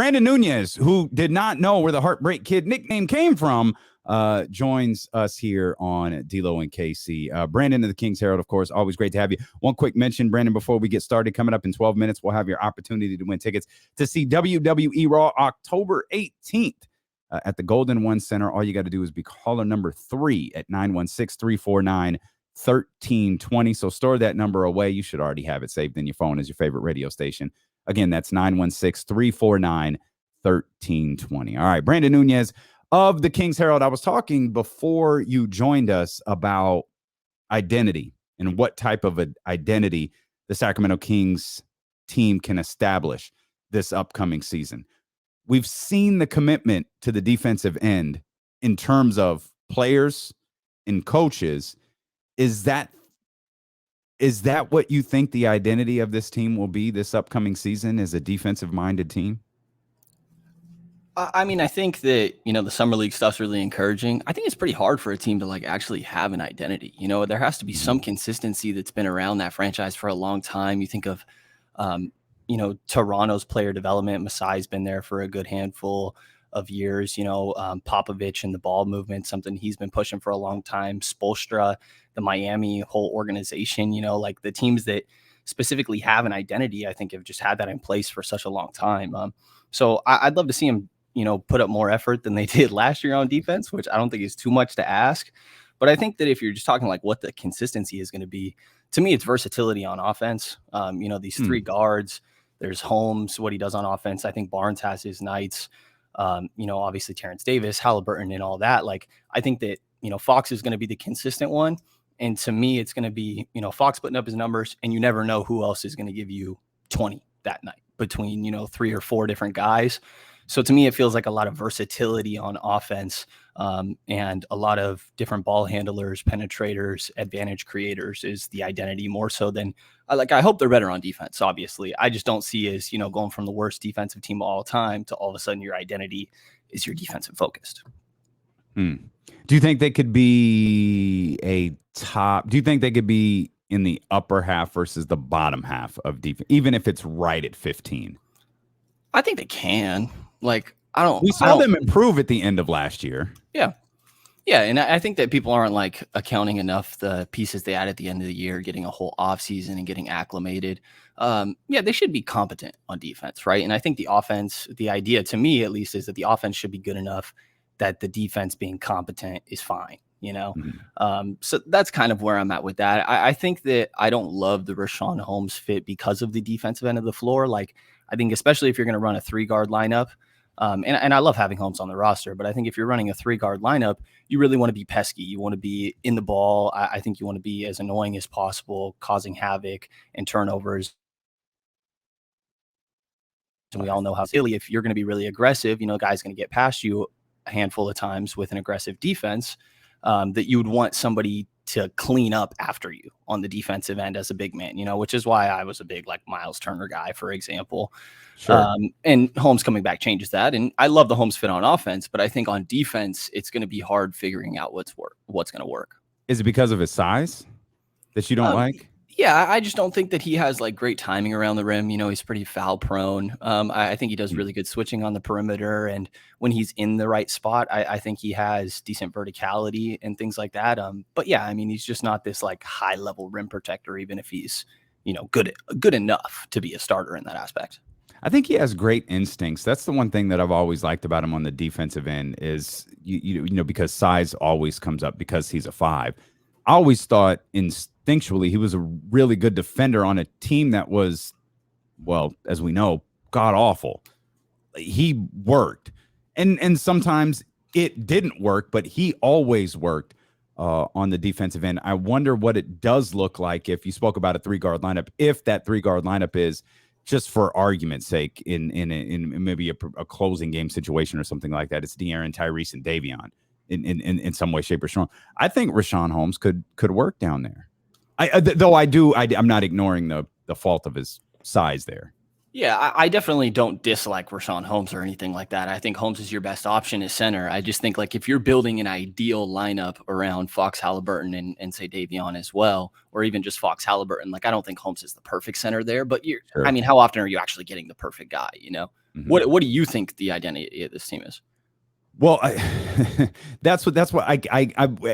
Brenden Nunes, who did not know where the Heartbreak Kid nickname came from, joins us here on D-Lo and KC. Brenden of the Kings Herald, of course, always great to have you. One quick mention, Brenden, before we get started, coming up in 12 minutes, we'll have your opportunity to win tickets to see WWE Raw October 18th at the Golden One Center. All you got to do is be caller number 3 at 916-349-1320. So store that number away. You should already have it saved in your phone as your favorite radio station. Again, that's 916-349-1320. All right, Brenden Nunes of the Kings Herald. I was talking before you joined us about identity and what type of an identity the Sacramento Kings team can establish this upcoming season. We've seen the commitment to the defensive end in terms of players and coaches. Is that what you think the identity of this team will be this upcoming season, as a defensive-minded team? I mean, I think that, the summer league stuff's really encouraging. I think it's pretty hard for a team to actually have an identity. There has to be some consistency that's been around that franchise for a long time. You think of, Toronto's player development. Masai's been there for a good handful of years. Popovich and the ball movement, something he's been pushing for a long time. Spoelstra, the Miami whole organization, the teams that specifically have an identity, I think have just had that in place for such a long time. So I'd love to see them, put up more effort than they did last year on defense, which I don't think is too much to ask. But I think that if you're just talking what the consistency is going to be, to me, it's versatility on offense. These 3 guards, there's Holmes, what he does on offense. I think Barnes has his nights. Obviously Terrence Davis, Halliburton, and all that. I think that, Fox is going to be the consistent one. And to me, it's going to be, Fox putting up his numbers, and you never know who else is going to give you 20 that night between, 3 or 4 different guys. So to me, it feels like a lot of versatility on offense, and a lot of different ball handlers, penetrators, advantage creators is the identity, more so than I hope they're better on defense. Obviously, I just don't see as, going from the worst defensive team of all time to all of a sudden your identity is your defensive focused. Do you think they could be do you think they could be in the upper half versus the bottom half of defense, even if it's right at 15? I think they can. We saw them improve at the end of last year. Yeah. Yeah. And I think that people aren't accounting enough the pieces they had at the end of the year, getting a whole offseason and getting acclimated. They should be competent on defense, right? And I think the offense, the idea to me at least, is that the offense should be good enough that the defense being competent is fine. So that's kind of where I'm at with that. I think that I don't love the Rashaan Holmes fit because of the defensive end of the floor. I think especially if you're going to run a 3-guard lineup, and I love having Holmes on the roster, but I think if you're running a 3-guard lineup, you really want to be pesky. You want to be in the ball. I think you want to be as annoying as possible, causing havoc and turnovers. And we all know how silly, if you're going to be really aggressive, a guy's going to get past you a handful of times with an aggressive defense, that you would want somebody to clean up after you on the defensive end as a big man, which is why I was a big Miles Turner guy, for example. Sure. And Holmes coming back changes that. And I love the Holmes fit on offense, but I think on defense, it's going to be hard figuring out what's going to work. Is it because of his size that you don't like? Yeah, I just don't think that he has great timing around the rim. He's pretty foul prone. I think he does really good switching on the perimeter. And when he's in the right spot, I think he has decent verticality and things like that. But yeah, I mean, he's just not this high level rim protector, even if he's, good enough to be a starter in that aspect. I think he has great instincts. That's the one thing that I've always liked about him on the defensive end is, because size always comes up because he's a 5. I always thought instinctually he was a really good defender on a team that was, well, as we know, god awful. He worked, and sometimes it didn't work, but he always worked on the defensive end. I wonder what it does look like if you spoke about a 3-guard lineup. If that 3-guard lineup is, just for argument's sake, in maybe a closing game situation or something like that, it's De'Aaron, Tyrese, and Davion. In some way, shape, or form. I think Rashaan Holmes could work down there. I'm not ignoring the fault of his size there. Yeah, I definitely don't dislike Rashaan Holmes or anything like that. I think Holmes is your best option as center. I just think if you're building an ideal lineup around Fox, Halliburton, and say Davion as well, or even just Fox, Halliburton, I don't think Holmes is the perfect center there. But Sure. I mean, how often are you actually getting the perfect guy? Mhm. What do you think the identity of this team is? Well, that's what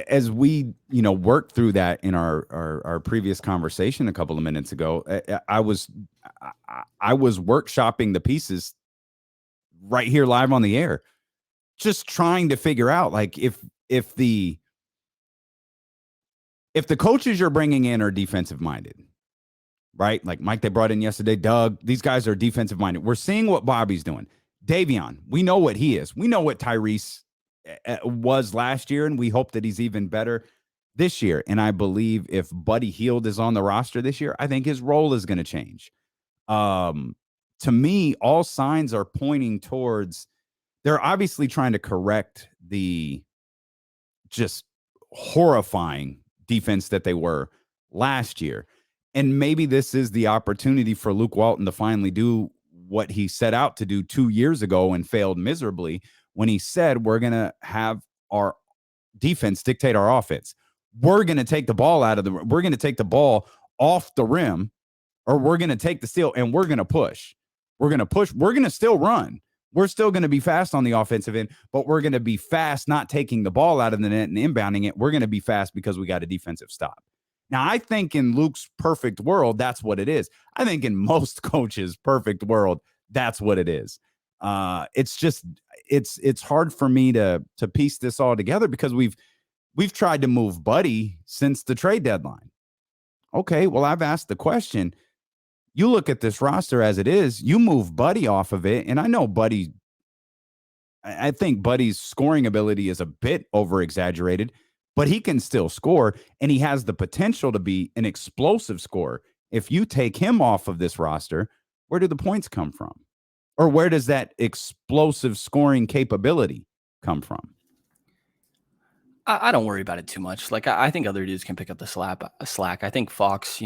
as we worked through that in our previous conversation a couple of minutes ago. I was workshopping the pieces right here live on the air, just trying to figure out like if the coaches you're bringing in are defensive minded, right? Like Mike, they brought in yesterday, Doug, these guys are defensive minded. We're seeing what Bobby's doing. Davion, we know what he is. We know what Tyrese was last year, and we hope that he's even better this year. And I believe if Buddy Hield is on the roster this year, I think his role is going to change. To me, all signs are pointing towards they're obviously trying to correct the just horrifying defense that they were last year. And maybe this is the opportunity for Luke Walton to finally do what he set out to do 2 years ago and failed miserably when he said, we're going to have our defense dictate our offense. We're going to take the ball we're going to take the ball off the rim, or we're going to take the steal and we're going to push. We're going to push. We're going to still run. We're still going to be fast on the offensive end, but we're going to be fast not taking the ball out of the net and inbounding it. We're going to be fast because we got a defensive stop. Now, I think in Luke's perfect world, that's what it is. I think in most coaches' perfect world, that's what it is. It's just it's hard for me to piece this all together because we've tried to move Buddy since the trade deadline. Okay, well, I've asked the question. You look at this roster as it is, you move Buddy off of it, and I know I think Buddy's scoring ability is a bit over-exaggerated, but he can still score, and he has the potential to be an explosive scorer. If you take him off of this roster, where do the points come from? Or where does that explosive scoring capability come from? I don't worry about it too much. Like I think other dudes can pick up the slack. I think Fox,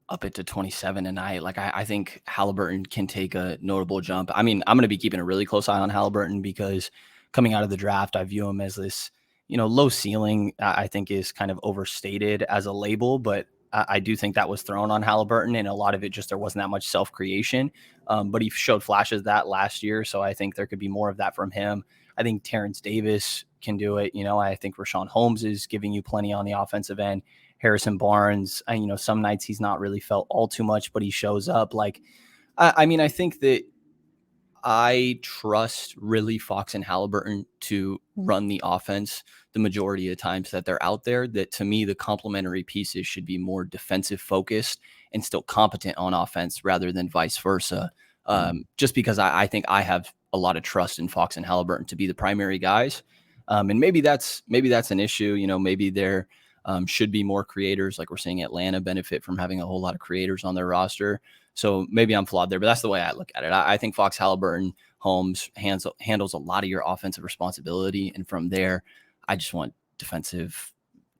up it to 27 tonight. Like I think Halliburton can take a notable jump. I mean, I'm going to be keeping a really close eye on Halliburton because coming out of the draft, I view him as this, low ceiling. I think is kind of overstated as a label, but I do think that was thrown on Halliburton, and a lot of it just there wasn't that much self creation. But he showed flashes that last year, so I think there could be more of that from him. I think Terrence Davis can do it. I think Rashaan Holmes is giving you plenty on the offensive end. Harrison Barnes, some nights he's not really felt all too much, but he shows up. Like, I mean, I think that I trust really Fox and Halliburton to run the offense the majority of the times that they're out there. That to me, the complementary pieces should be more defensive focused and still competent on offense rather than vice versa. Just because I think I have a lot of trust in Fox and Halliburton to be the primary guys. And maybe that's an issue. Maybe there should be more creators. Like we're seeing Atlanta benefit from having a whole lot of creators on their roster. So maybe I'm flawed there, but that's the way I look at it. I think Fox, Halliburton, Holmes handles a lot of your offensive responsibility. And from there, I just want defensive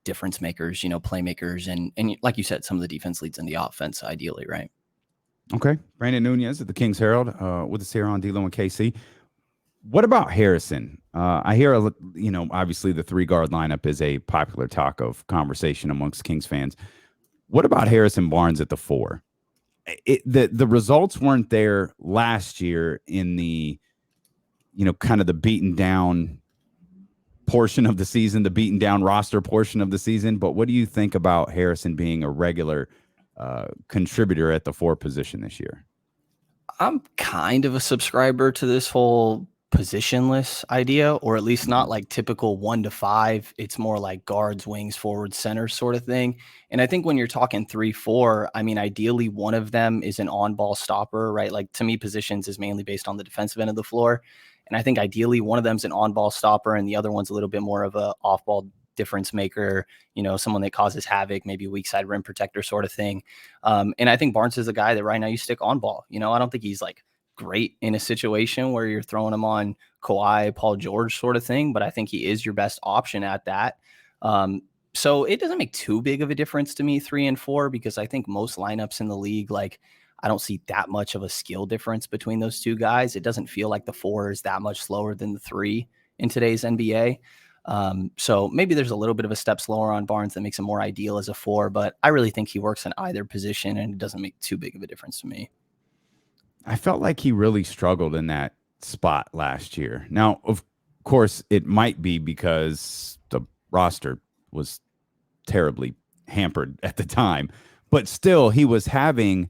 difference makers, playmakers. And like you said, some of the defense leads in the offense, ideally, right? Okay. Brenden Nunes at the Kings Herald with us here on D-Lo and KC. What about Harrison? I hear, obviously the 3-guard lineup is a popular talk of conversation amongst Kings fans. What about Harrison Barnes at the 4? The results weren't there last year in the, kind of the beaten down portion of the season, the beaten down roster portion of the season. But what do you think about Harrison being a regular contributor at the 4 position this year? I'm kind of a subscriber to this whole positionless idea, or at least not like typical 1 to 5. It's more like guards, wings, forward, center sort of thing. And I think when you're talking 3-4, I mean, ideally one of them is an on-ball stopper, right? Like to me, positions is mainly based on the defensive end of the floor. And I think ideally one of them's an on-ball stopper and the other one's a little bit more of a off-ball difference maker, someone that causes havoc, maybe weak side rim protector sort of thing. And I think Barnes is a guy that right now you stick on ball. I don't think he's like great in a situation where you're throwing him on Kawhi, Paul George sort of thing, but I think he is your best option at that. So it doesn't make too big of a difference to me, 3 and 4, because I think most lineups in the league, like I don't see that much of a skill difference between those two guys. It doesn't feel like the 4 is that much slower than the 3 in today's NBA. So maybe there's a little bit of a step slower on Barnes that makes him more ideal as a 4, but I really think he works in either position and it doesn't make too big of a difference to me. I felt like he really struggled in that spot last year. Now, of course, it might be because the roster was terribly hampered at the time, but still, he was having,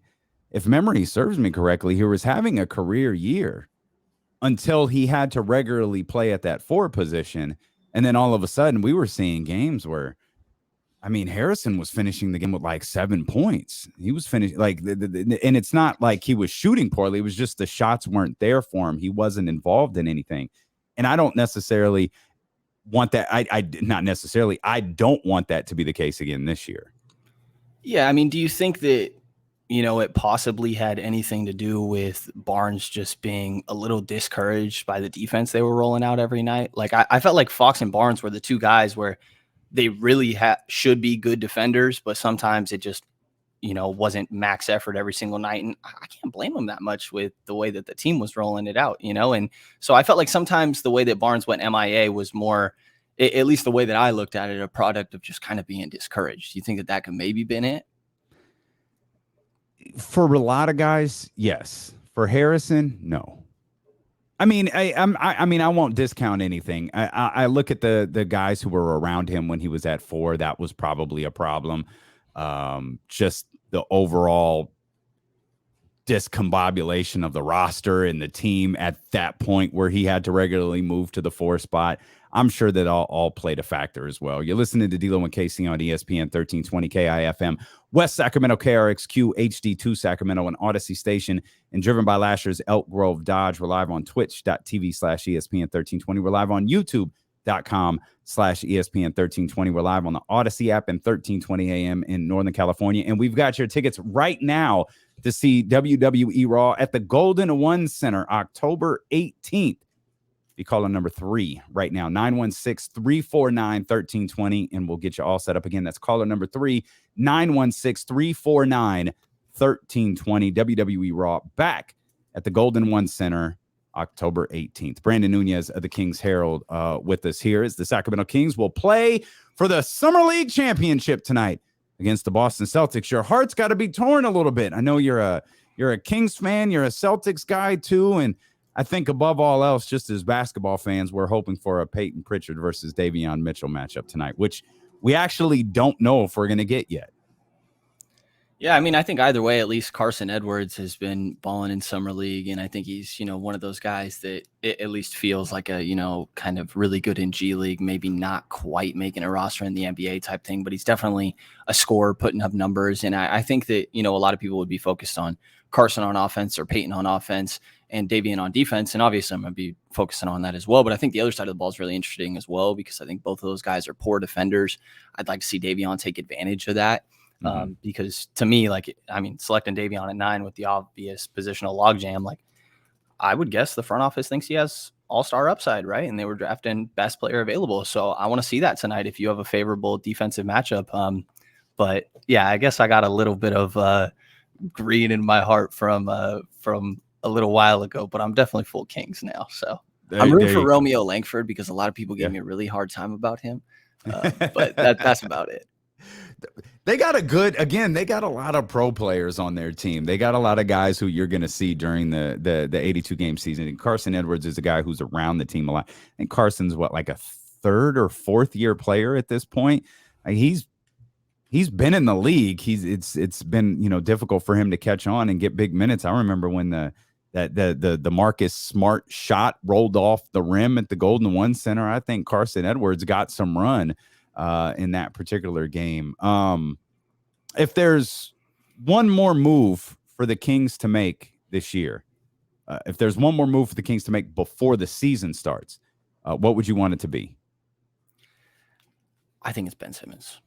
if memory serves me correctly, he was having a career year until he had to regularly play at that 4 position. And then all of a sudden, we were seeing games where, I mean, Harrison was finishing the game with like 7 points. He was finishing like, and it's not like he was shooting poorly. It was just the shots weren't there for him. He wasn't involved in anything. And I don't necessarily want that. I not necessarily. I don't want that to be the case again this year. Yeah, I mean, do you think that, it possibly had anything to do with Barnes just being a little discouraged by the defense they were rolling out every night? Like, I felt like Fox and Barnes were the two guys where they really should be good defenders, but sometimes it just, wasn't max effort every single night. And I can't blame them that much with the way that the team was rolling it out, And so I felt like sometimes the way that Barnes went MIA was more, at least the way that I looked at it, a product of just kind of being discouraged. Do you think that that could maybe been it? For a lot of guys, yes. For Harrison, no. I mean, I won't discount anything. I look at the guys who were around him when he was at 4. That was probably a problem. Just the overall discombobulation of the roster and the team at that point where he had to regularly move to the 4 spot. I'm sure that all played a factor as well. You're listening to D'Lo and KC on ESPN 1320 KIFM, West Sacramento KRXQ, HD2 Sacramento, and Odyssey Station, and driven by Lashers, Elk Grove Dodge. We're live on twitch.tv/ESPN 1320. We're live on YouTube.com/ESPN 1320. We're live on the Odyssey app and 1320 AM in Northern California. And we've got your tickets right now to see WWE Raw at the Golden One Center, October 18th. You call on number 3 right now, 916-349-1320, and we'll get you all set up again. That's caller number 3, 916-349-1320. WWE Raw back at the Golden One Center, October 18th. Brenden Nunes of the Kings Herald with us here as the Sacramento Kings will play for the Summer League Championship tonight against the Boston Celtics. Your heart's got to be torn a little bit. I know you're a Kings fan, you're a Celtics guy too, and I think above all else, just as basketball fans, we're hoping for a Peyton Pritchard versus Davion Mitchell matchup tonight, which we actually don't know if we're going to get yet. Yeah, I mean, I think either way, at least Carson Edwards has been balling in summer league, and I think he's, one of those guys that it at least feels like a, kind of really good in G League, maybe not quite making a roster in the NBA type thing, but he's definitely a scorer, putting up numbers, and I think that, a lot of people would be focused on Carson on offense or Peyton on offense and Davion on defense, and obviously I'm going to be focusing on that as well, but I think the other side of the ball is really interesting as well, because I think both of those guys are poor defenders. I'd like to see Davion take advantage of that. Because to me, selecting Davion at 9 with the obvious positional logjam, I would guess the front office thinks he has all-star upside, right? And they were drafting best player available. So I want to see that tonight if you have a favorable defensive matchup. But yeah, I guess I got a little bit of green in my heart from a little while ago, but I'm definitely full Kings now. So I'm rooting for Romeo Langford because a lot of people gave me a really hard time about him. But that's about it. They got a lot of pro players on their team. They got a lot of guys who you're going to see during the 82 game season. And Carson Edwards is a guy who's around the team a lot. I think Carson's like a 3rd or 4th year player at this point. He's been in the league. It's been, difficult for him to catch on and get big minutes. I remember when the Marcus Smart shot rolled off the rim at the Golden One Center. I think Carson Edwards got some run in that particular game. If there's one more move for the Kings to make this year, if there's one more move for the Kings to make before the season starts, what would you want it to be? I think it's Ben Simmons.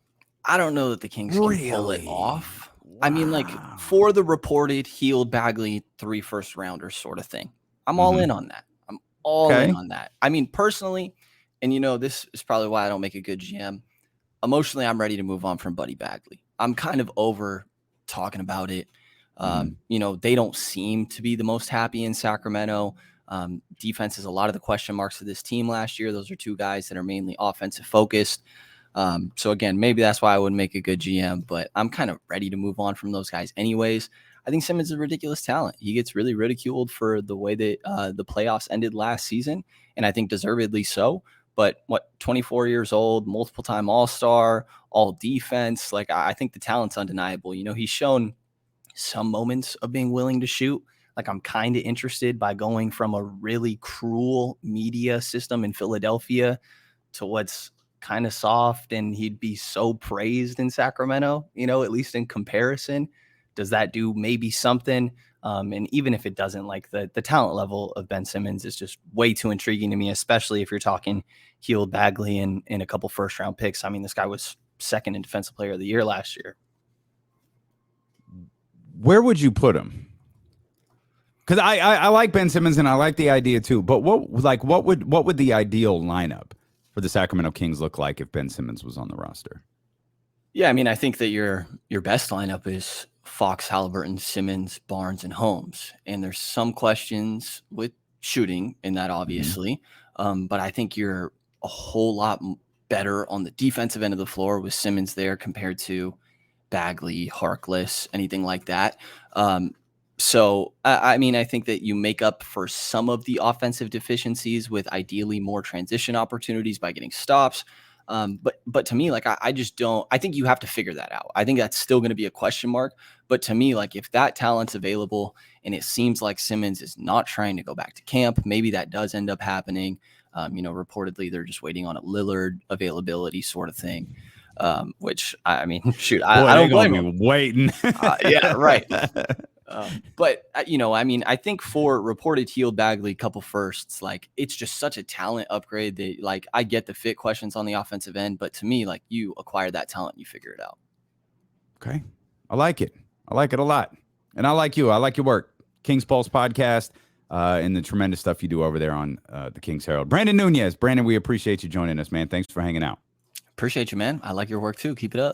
I don't know that the Kings can pull it off. Wow. I mean, for the reported healed Bagley 3 first rounders sort of thing, I'm all in on that. I'm all in on that. I mean, personally, and this is probably why I don't make a good GM. Emotionally, I'm ready to move on from Buddy Bagley. I'm kind of over talking about it. They don't seem to be the most happy in Sacramento. Defense is a lot of the question marks of this team last year. Those are 2 guys that are mainly offensive focused. So again, maybe that's why I wouldn't make a good GM, but I'm kind of ready to move on from those guys anyways. I think Simmons is a ridiculous talent. He gets really ridiculed for the way that the playoffs ended last season, and I think deservedly so. But 24 years old, multiple time All-Star, all defense. Like, I think the talent's undeniable. He's shown some moments of being willing to shoot. Like, I'm kind of interested by going from a really cruel media system in Philadelphia to what's kind of soft, and he'd be so praised in Sacramento, at least in comparison. Does that do maybe something? And even if it doesn't, like the talent level of Ben Simmons is just way too intriguing to me, especially if you're talking Heald Bagley and a couple first round picks. I mean, this guy was second in Defensive Player of the Year last year. Where would you put him? Because I like Ben Simmons and I like the idea too. But what would the ideal lineup for the Sacramento Kings look like if Ben Simmons was on the roster? Yeah, I mean, I think that your best lineup is Fox, Halliburton, Simmons, Barnes, and Holmes. And there's some questions with shooting in that, obviously. But I think you're a whole lot better on the defensive end of the floor with Simmons there compared to Bagley, Harkless, anything like that. So, I mean, I think that you make up for some of the offensive deficiencies with ideally more transition opportunities by getting stops. But to me, like, I just don't, I think you have to figure that out. I think that's still going to be a question mark. But to me, like, if that talent's available and it seems like Simmons is not trying to go back to camp, maybe that does end up happening. Reportedly they're just waiting on a Lillard availability sort of thing. Which I mean, shoot, I don't blame him. Waiting. Yeah, right. But I mean, I think for reported Heald Bagley, couple firsts, like, it's just such a talent upgrade that, like, I get the fit questions on the offensive end, but to me, like, you acquire that talent, you figure it out. Okay. I like it. I like it a lot. And I like you. I like your work. King's Pulse podcast, and the tremendous stuff you do over there on the King's Herald. Brenden Nunes. Brenden, we appreciate you joining us, man. Thanks for hanging out. Appreciate you, man. I like your work too. Keep it up.